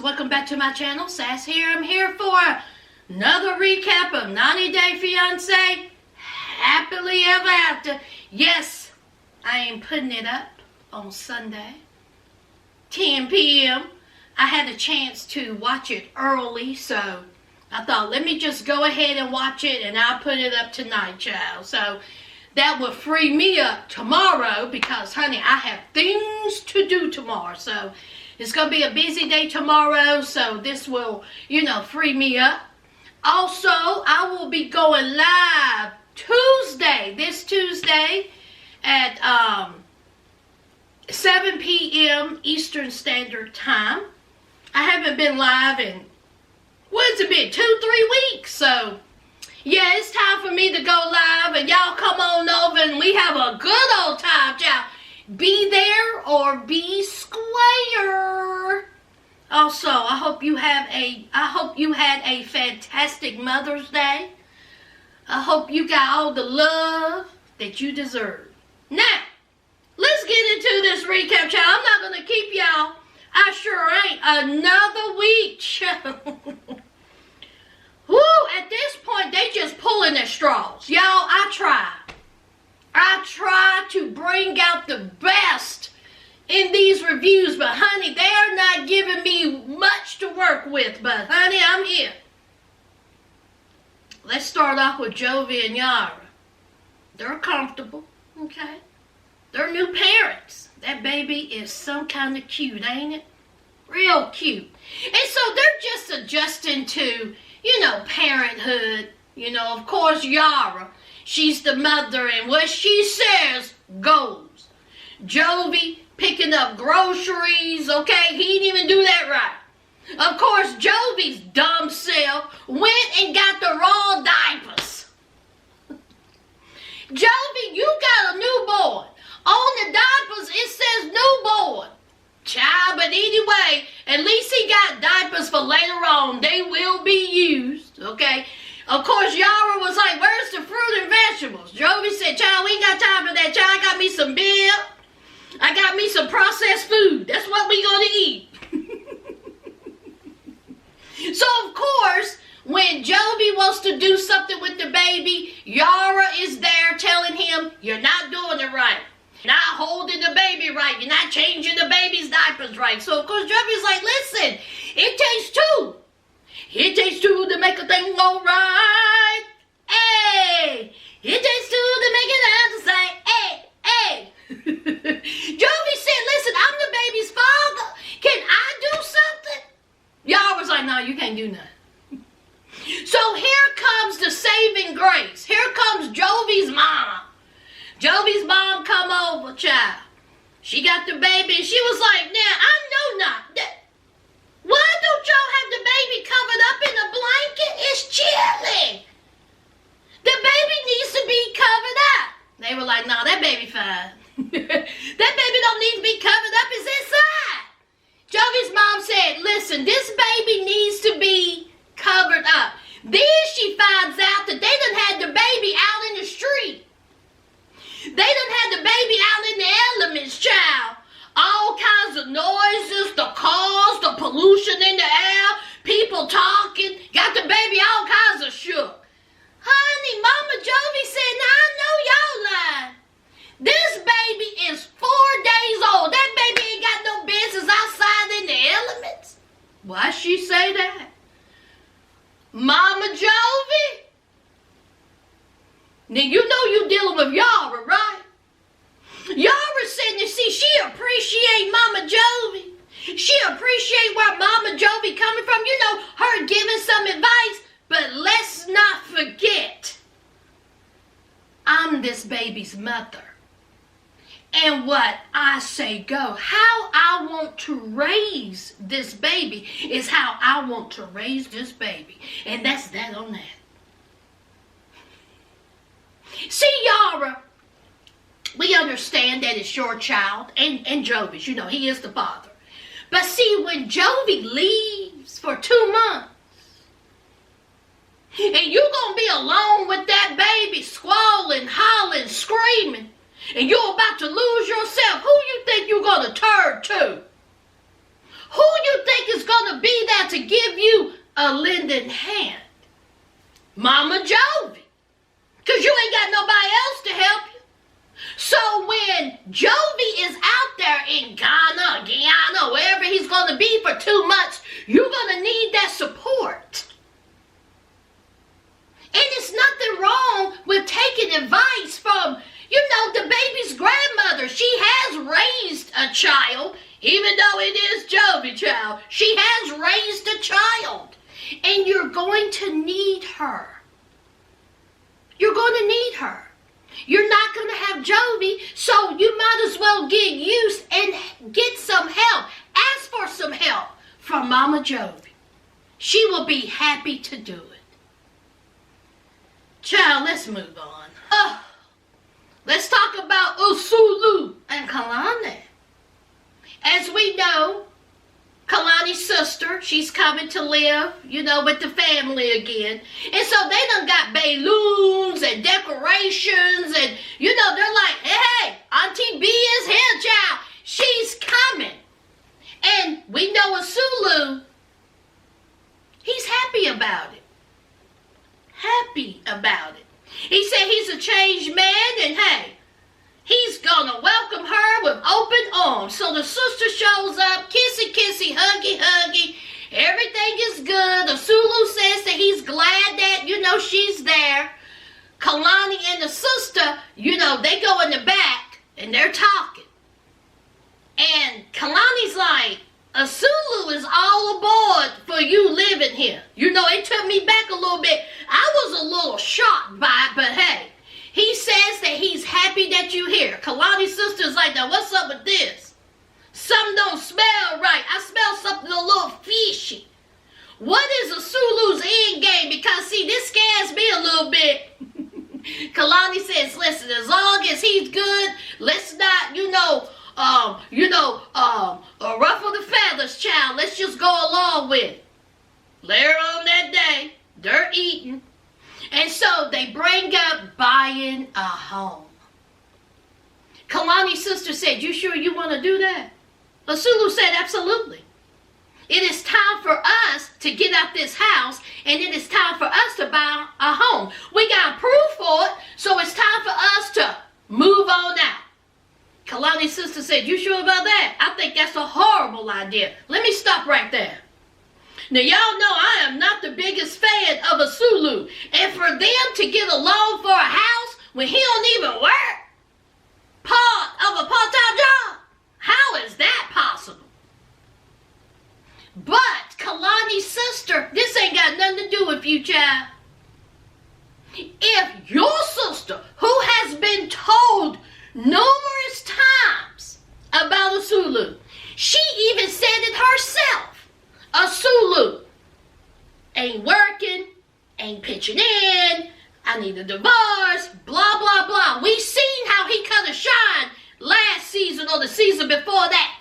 welcome back to my channel. Sas here. I'm here for another recap of 90 Day Fiance Happily Ever After. Yes, I am putting it up on Sunday, 10 p.m. I had a chance to watch it early, so I thought, let me just go ahead and watch it, and I'll put it up tonight, child. So that will free me up tomorrow because, honey, I have things to do tomorrow. So it's going to be a busy day tomorrow, so this will, free me up. Also, I will be going live this Tuesday at 7 p.m. Eastern Standard Time. I haven't been live in, what's it been, 2-3 weeks, so yeah, it's time for me to go live, and y'all come on over and we have a good old time, y'all. Be there or be square. Also, I hope you had a fantastic Mother's Day. I hope you got all the love that you deserve. Now, let's get into this recap, y'all. I'm not gonna keep y'all. I sure ain't. Another week. Woo, at this point, they just pulling their straws. Y'all, I try to bring out the best in these reviews, but honey, they're not giving me much to work with, but honey, I'm here. Let's start off with Jovi and Yara. They're comfortable, okay? They're new parents. That baby is some kind of cute, ain't it? Real cute. And so they're just adjusting to, parenthood. Of course, Yara, she's the mother, and what she says goes. Jovi picking up groceries, okay? He didn't even do that right. Of course, Jovi's dumb self went and got the raw diapers. Jovi, you got a newborn. On the diapers, it says newborn. Child, but anyway, at least he got diapers for later on. They will be used, okay? Of course, Yara was like, where's the fruit and vegetables? Jovi said, child, we ain't got time for that. Child, I got me some beer. I got me some processed food. That's what we gonna eat. So, of course, when Jovi wants to do something with the baby, Yara is there telling him, you're not doing it right. You're not holding the baby right. You're not changing the baby's diapers right. So, of course, Jovi's like, listen, it takes two. It takes two to make a thing go right. Hey, it takes two to make it out to say, hey, hey. Jovi said, listen, I'm the baby's father. Can I do something? Y'all was like, no, you can't do nothing. So here comes the saving grace. Here comes Jovi's mom. Jovi's mom come over, child. She got the baby, and she was like, now, I know not. Why don't y'all have the baby covered up in a blanket? It's chilly. The baby needs to be covered up. They were like, no, that baby fine. That baby don't need to be covered up. It's inside. Jovi's mom said, listen, this baby needs to be covered up. Then she finds out that they done had the baby out in the street. They done had the baby out in the elements, child. All kinds of noises, the cars, the pollution in the air, people talking, got the baby all kinds of shook. Honey, Mama Jovi said, now I know y'all lying. This baby is 4 days old. That baby ain't got no business outside in the elements. Why she say that? Mama Jovi? Now, you know you dealing with Yara, right? Yara said, you see, she appreciate Mama Jovi. She appreciate where Mama Jovi coming from. Her giving some advice. But let's not forget, I'm this baby's mother. And what I say go. How I want to raise this baby is how I want to raise this baby. And that's that on that. See, Yara, we understand that it's your child and Jovi's. He is the father. But see, when Jovi leaves for 2 months, and you're going to be alone with that baby, squalling, hollering, screaming, and you're about to lose yourself, who you think you're going to turn to? Who you think is going to be there to give you a lending hand? Mama Jovi. Because you ain't got nobody else to help you. So when Jovi is out there in Guyana, wherever he's going to be for 2 months, you're going to need that support. And it's nothing wrong with taking advice from, the baby's grandmother. She has raised a child, even though it is Jovi's child. She has raised a child. And you're going to need her. You're going to need her. You're not going to have Jovi, so you might as well get used and get some help. Ask for some help from Mama Jovi. She will be happy to do it. Child, let's move on. Let's talk about Usulu and Kalani. As we know, Kalani's sister, she's coming to live, with the family again. And so they done got balloons and decorations and, they're like, hey, Auntie B is here, child. She's coming. And we know Usulu, he's happy about it. Happy about it. He said he's a changed man and, hey, he's gonna welcome her with open arms. So the sister shows up, kissy, kissy, huggy, huggy. Everything is good. The Sulu says that he's glad that, she's there. Kalani and the sister, they go in the back and they're talking. And Kalani's like, a Sulu is all aboard for you living here. It took me back a little bit. I was a little shocked by it, but hey. He says that he's happy that you're here. Kalani's sister's like, now what's up with this? Something don't smell right. I smell something a little fishy. What is a Sulu's end game? Because see, this scares me a little bit. Kalani says, listen, as long as he's good, let's not, ruffle the feathers, child. Let's just go along with it. Later on that day, they're eating. And so they bring up buying a home. Kalani's sister said, you sure you want to do that? Sulu said, absolutely. It is time for us to get out this house, and it is time for us to buy a home. We got proof for it, so it's time for us to move on out. Kalani's sister said, you sure about that? I think that's a horrible idea. Let me stop right there. Now, y'all know I am not the biggest fan of a Sulu. And for them to get a loan for a house when he don't even work part of a part-time job, how is that possible? But Kalani's sister, this ain't got nothing to do with you, child. If your sister, who has been told numerous times about a Sulu, she even said it herself. A Sulu ain't working, ain't pitching in, I need a divorce, blah, blah, blah. We seen how he kind of shined last season or the season before that.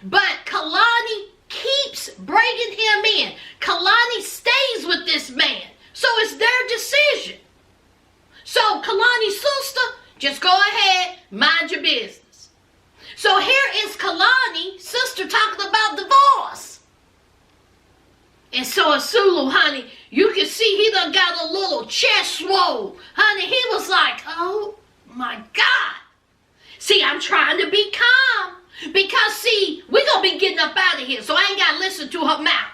But Kalani keeps bringing him in. Kalani stays with this man. So it's their decision. So Kalani's sister, just go ahead, mind your business. So here is Kalani's sister talking about divorce. And so a Sulu, honey, you can see he done got a little chest swole. Honey, he was like, oh my God. See, I'm trying to be calm. Because, see, we're going to be getting up out of here, so I ain't got to listen to her mouth.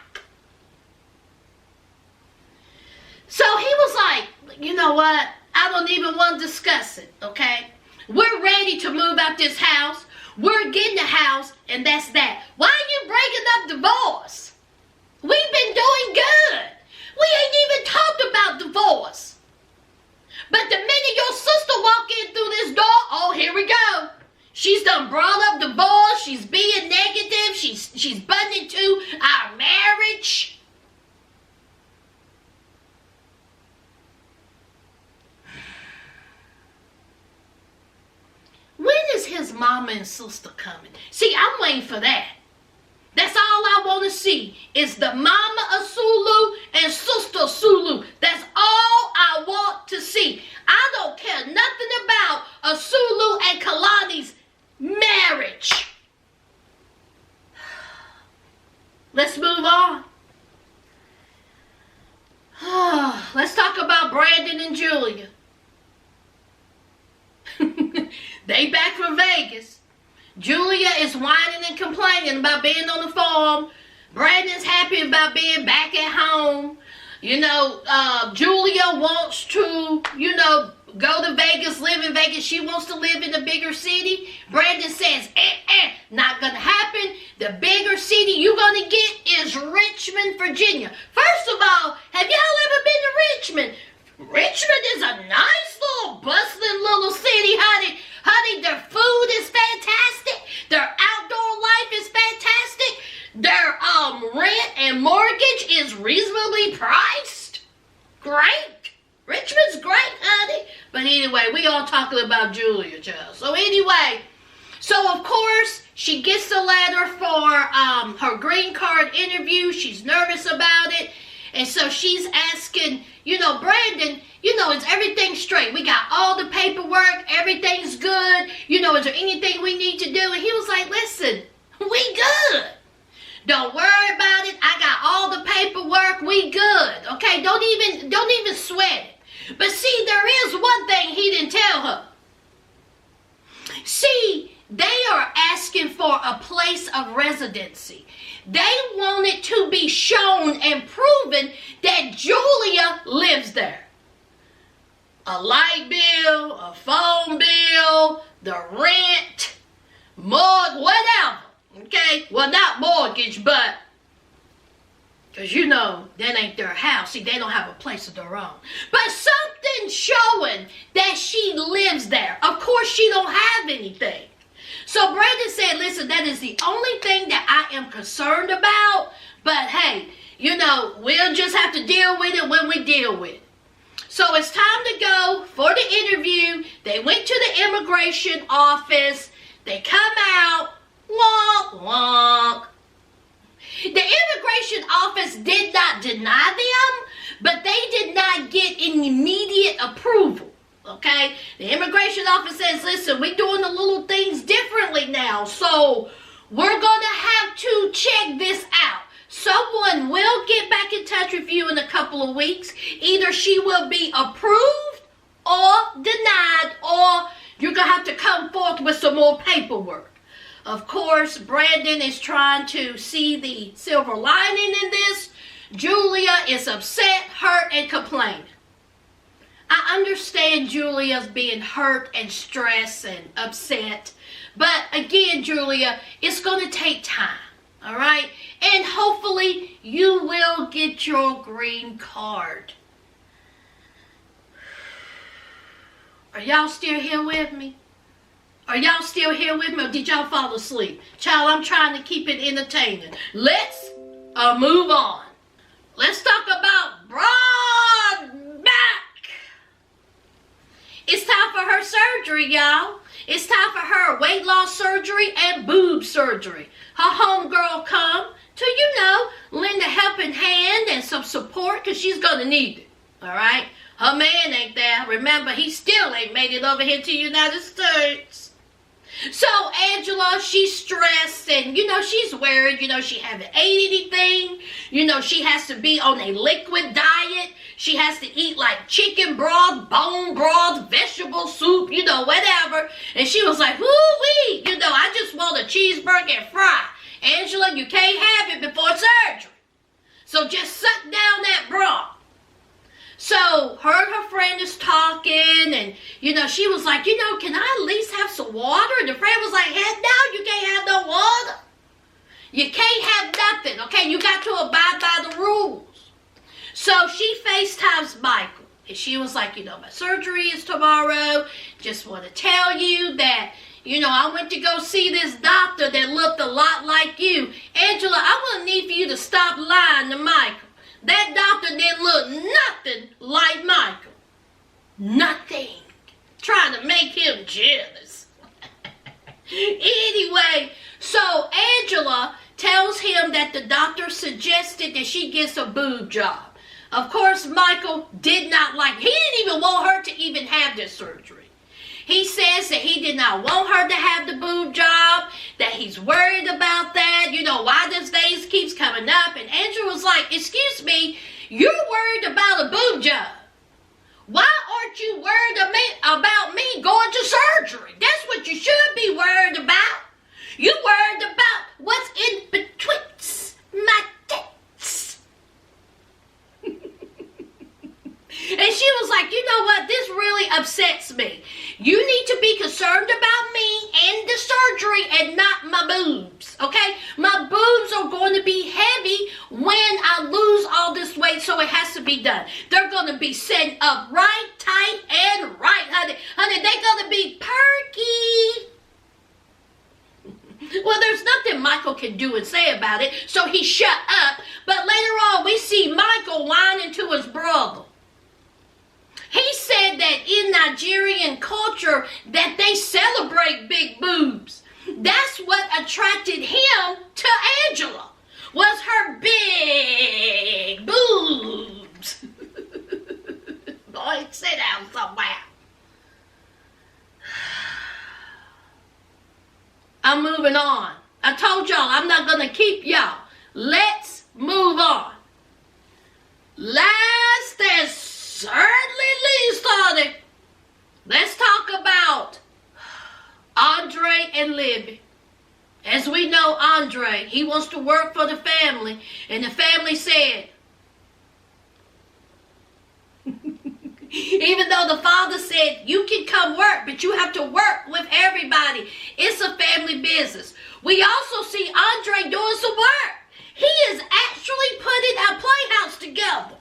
So he was like, you know what? I don't even want to discuss it, okay? We're ready to move out this house. We're getting the house, and that's that. Why are you breaking up divorce? We've been doing good. We ain't even talked about divorce. But the minute your sister walk in through this door, oh, here we go. She's done brought up divorce. She's being negative. She's butting into our marriage. When is his mama and sister coming? See, I'm waiting for that. That's all I want to see is the mama of Sulu and sister Sulu. That's all I want to see. I don't care nothing about a Sulu and Kalani's marriage. Let's move on. Let's talk about Brandon and Julia. They back from Vegas. Julia is whining and complaining about being on the farm. Brandon's happy about being back at home. Julia wants to, go to Vegas, live in Vegas. She wants to live in a bigger city. Brandon says, not gonna happen. The bigger city you're gonna get is Richmond, Virginia. First of all, have y'all ever been to Richmond? Richmond is a nice little bustling little city, honey. Honey, their food is fantastic. Their outdoor life is fantastic. Their rent and mortgage is reasonably priced. Great. Richmond's great, honey. But anyway, we all talking about Julia, child. So anyway, of course, she gets the letter for her green card interview. She's nervous about it. And so she's asking, Brandon, is everything straight? We got all the paperwork. Everything's good. Is there anything we need to do? And he was like, listen, we good. Don't worry about it. I got all the paperwork. We good. Okay? Don't even sweat it. But see, there is one thing he didn't tell her. See, they are asking for a place of residency. They want it to be shown and proven that Julia lives there. A light bill, a phone bill, the rent, whatever. Okay? Well, not mortgage, but because that ain't their house. See, they don't have a place of their own. But something showing that she lives there. Of course, she don't have anything. So Brandon said, listen, that is the only thing that I am concerned about. But hey, we'll just have to deal with it when we deal with it. So it's time to go for the interview. They went to the immigration office. They come out. Wonk, wonk. The immigration office did not deny them, but they did not get an immediate approval. Okay? The immigration office says, listen, we're doing the little things differently now, so we're going to have to check this out. Someone will get back in touch with you in a couple of weeks. Either she will be approved or denied, or you're going to have to come forth with some more paperwork. Of course, Brandon is trying to see the silver lining in this. Julia is upset, hurt, and complaining. I understand Julia's being hurt and stressed and upset. But again, Julia, it's going to take time. All right? And hopefully you will get your green card. Are y'all still here with me? Are y'all still here with me, or did y'all fall asleep? Child, I'm trying to keep it entertaining. Let's move on. Let's talk about broad back. It's time for her surgery, y'all. It's time for her weight loss surgery and boob surgery. Her homegirl come to, lend a helping hand and some support, because she's going to need it. All right? Her man ain't there. Remember, he still ain't made it over here to the United States. So Angela, she's stressed and, she's worried. She haven't ate anything. She has to be on a liquid diet. She has to eat like chicken broth, bone broth, vegetable soup, whatever. And she was like, whoo-wee, I just want a cheeseburger and fry. Angela, you can't have it before surgery. So just suck down that broth. So her friend is talking, and, she was like, can I at least have some water? And the friend was like, heck no, you can't have no water. You can't have nothing, okay? You got to abide by the rules. So she FaceTimes Michael, and she was like, my surgery is tomorrow. Just want to tell you that, I went to go see this doctor that looked a lot like you. Angela, I'm going to need for you to stop lying to Michael. That doctor didn't look nothing like Michael. Nothing. Trying to make him jealous. Anyway, so Angela tells him that the doctor suggested that she gets a boob job. Of course, Michael did not like, he didn't even want her to even have this surgery. He says that he did not want her to have the boob job, that he's worried about that. Why this vase keeps coming coming up, and Andrew was like, excuse me, you're worried about a boob job. Why aren't you worried about me going to surgery? That's what you should be worried about. You worried about what's in betwixt my tits. And she was like, you know what? This really upsets me. You need to be concerned about me and the surgery and not my boobs, okay? My boobs are going to be heavy when I lose all this weight, so it has to be done. They're going to be set up right, tight, and right, honey. Honey, they're going to be perky. Well, there's nothing Michael can do and say about it, so he shut up. But later on, we see Michael whining to his brother. He said that in Nigerian culture that they celebrate big boobs. That's what attracted him to Angela, was her big boobs. Boy, sit down somewhere. I'm moving on. I told y'all I'm not going to keep y'all. Let's move on. Last and certainly least on it, let's talk about Andre and Libby. As we know, Andre, he wants to work for the family, and the family said, even though the father said, you can come work, but you have to work with everybody. It's a family business. We also see Andre doing some work. He is actually putting a playhouse together.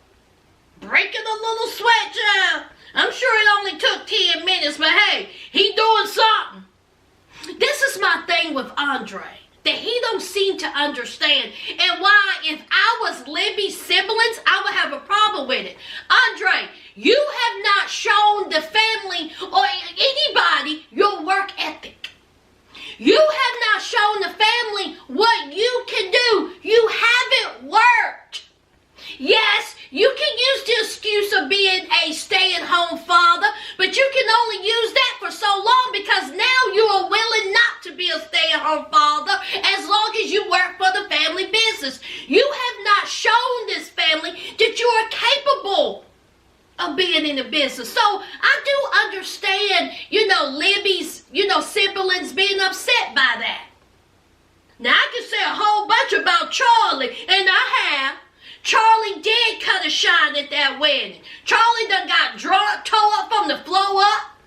Breaking a little sweat job. I'm sure it only took 10 minutes, but hey, he doing something. This is my thing with Andre, that he don't seem to understand, and why if I was Libby's siblings, I would have a problem with it. Andre, you have not shown the family or anybody your work ethic. You have not shown the family what you can do. You haven't worked. Yes, you can use the excuse of being a stay-at-home father, but you can only use that for so long because now you are willing not to be a stay-at-home father as long as you work for the family business. You have not shown this family that you are capable of being in the business. So I do understand, Libby's, siblings being upset by that. Now I can say a whole bunch about Charlie, and I have. Charlie did cut a shine at that wedding. Charlie done got drunk, tore up from the floor up.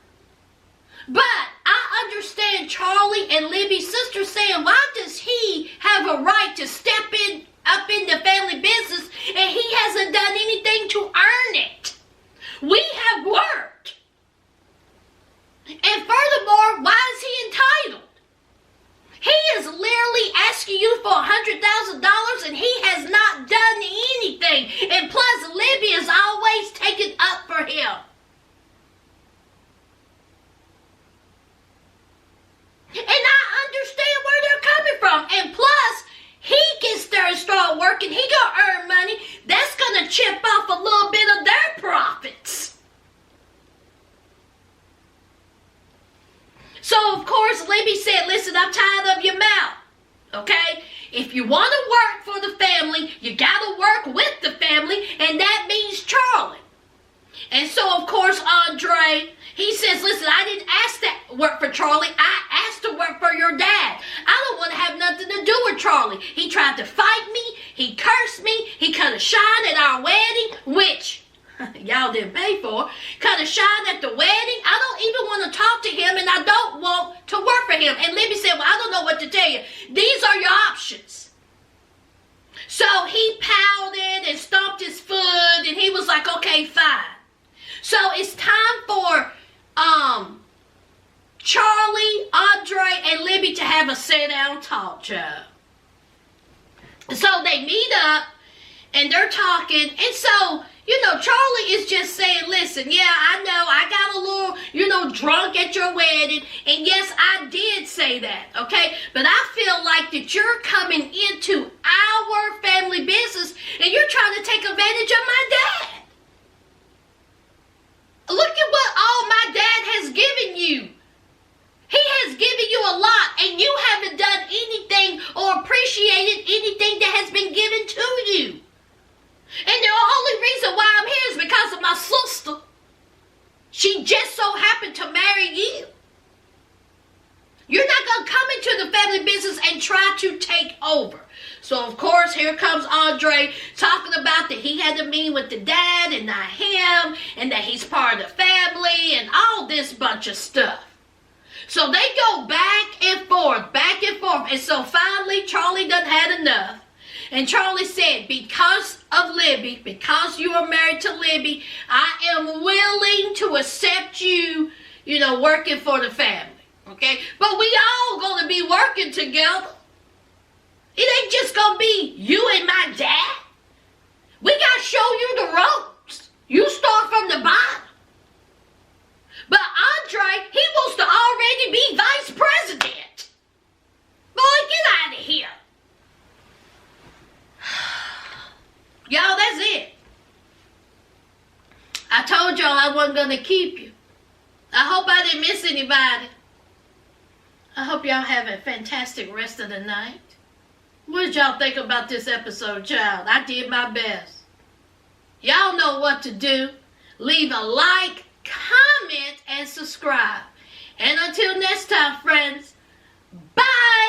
But I understand Charlie and Libby's sister saying, why does he have a right to step up in the family business and he hasn't done anything to earn it? We have worked. And furthermore, why is he entitled? He is literally asking you for $100,000 and he has not done anything. And plus, Libby is always taken up for him. And I understand where they're coming from. And plus, he gets there and start working. He gonna earn money. That's gonna chip off a little bit of their profits. So, of course, Libby said, listen, I'm tired of your mouth, okay? If you want to work for the family, you got to work with the family, and that means Charlie. And so, of course, Andre, he says, listen, I didn't ask to work for Charlie. I asked to work for your dad. I don't want to have nothing to do with Charlie. He tried to fight me. He cursed me. He cut a shine at our wedding, which y'all didn't pay for. Cut a shine at the wedding. I don't even want to talk to him, and I don't want to work for him. And Libby said, well, I don't know what to tell you. These are your options. So he pouted and stomped his foot, and he was like, okay, fine. So it's time for Charlie, Andre, and Libby to have a sit-down talk, child. So they meet up, and they're talking, and so, Charlie is just saying, listen, yeah, I know, I got a little, drunk at your wedding, and yes, I did say that, okay? But I feel like that you're coming into our family business, and you're trying to take advantage of my dad. Look at what all my dad has given you. He has given you a lot, and you haven't done anything or appreciated anything that has been given got to take over. So, of course, here comes Andre talking about that he had to meet with the dad and not him, and that he's part of the family, and all this bunch of stuff. So they go back and forth. And so finally, Charlie done had enough. And Charlie said, because of Libby, because you are married to Libby, I am willing to accept you, working for the family. Okay? But we all going to be working together. It ain't just going to be you and my dad. We got to show you the ropes. You start from the bottom. But Andre, he wants to already be vice president. Boy, get out of here. Y'all, that's it. I told y'all I wasn't going to keep you. I hope I didn't miss anybody. I hope y'all have a fantastic rest of the night. What did y'all think about this episode, child? I did my best. Y'all know what to do. Leave a like, comment, and subscribe. And until next time, friends, bye!